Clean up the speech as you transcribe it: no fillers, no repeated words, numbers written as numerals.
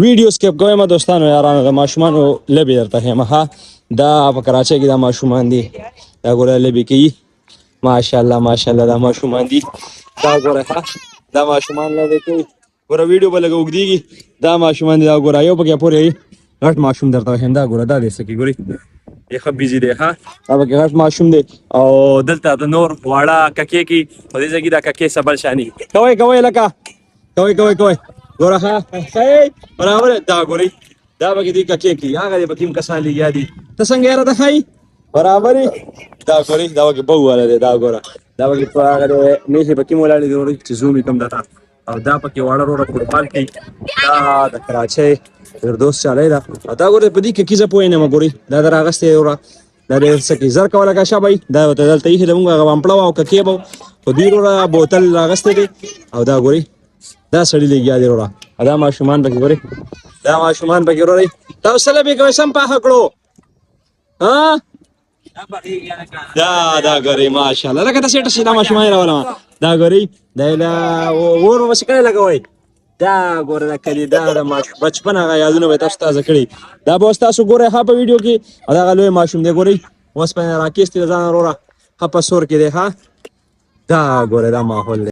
ویډیو سکیپ کوم دوستانو یارانو د ماشومانو لبي درته ښیم ها دا په کراچۍ کې دا ماشومان دي دا ګوره لبي کوي ماشاءالله ماشاءالله دا ماشومان دي دا ګوره ها دا ماشومان لبي کوي ګوره ویډیو به لږ اوږدېږي دا ماشومان دي دا ګوره یو پکې پورې غټ ماشوم درته ښیم دا ګوره دا دی څه کوي ګورې دی ښه بیزي دی ها دا پکې غټ ماشوم دی او دلته د نور واړه ککې کې په دې ځای کې دا ککې سبل شاني کوئ لکه کوئ ګوره ها صحیح برابر دا ګورئ دا پکې دي ککې کې هغه دې پکې هم کسان لګیا دي ته څنګه یاره ته ښایي برابر دا ګورئ دا پکې بو والا دی دا ګوره دا پکې په هغه میښې پکې هم ولاړې دي ګورئ چې زوم یې کوم درته او دا پکې واړه وروره فوټبال کوي دا د کراچۍ فردوس چالی ده او دا ګورئ په دې کې زه پوه نه یم ګورئ دا در اخیستی وروره دا ډېر څه کوي زر کوه لکه شابه دا ورته دلته ایښي د مونږ هغه وامپړه وه او ککې به خو دوی وروره بوتل راغستی دی او دا ګورئ دا سړی لګیا دی وروره دا ماشومان پکې ګورئ دا ماشومان پکې وروره تاسو لبې کوئ سم پاخه کړو ها دا ګورئ ماشاءالله لکه ته سیټه دا ماشومان یې راولم دا ګورئ دا یې اور به پسې کله لګوئ دا ګوره دا کلي دا د بچپن هغه یادونه به یې تاسو تازه کړي دا به اوس تاسو ګورئ ښه په ویډیو کې او دغه لوی ماشوم دی ګورئ اوس په یې راکېستی د ځان وروره ښه په سور کې دی ښه دا ګوره دا ماحول دی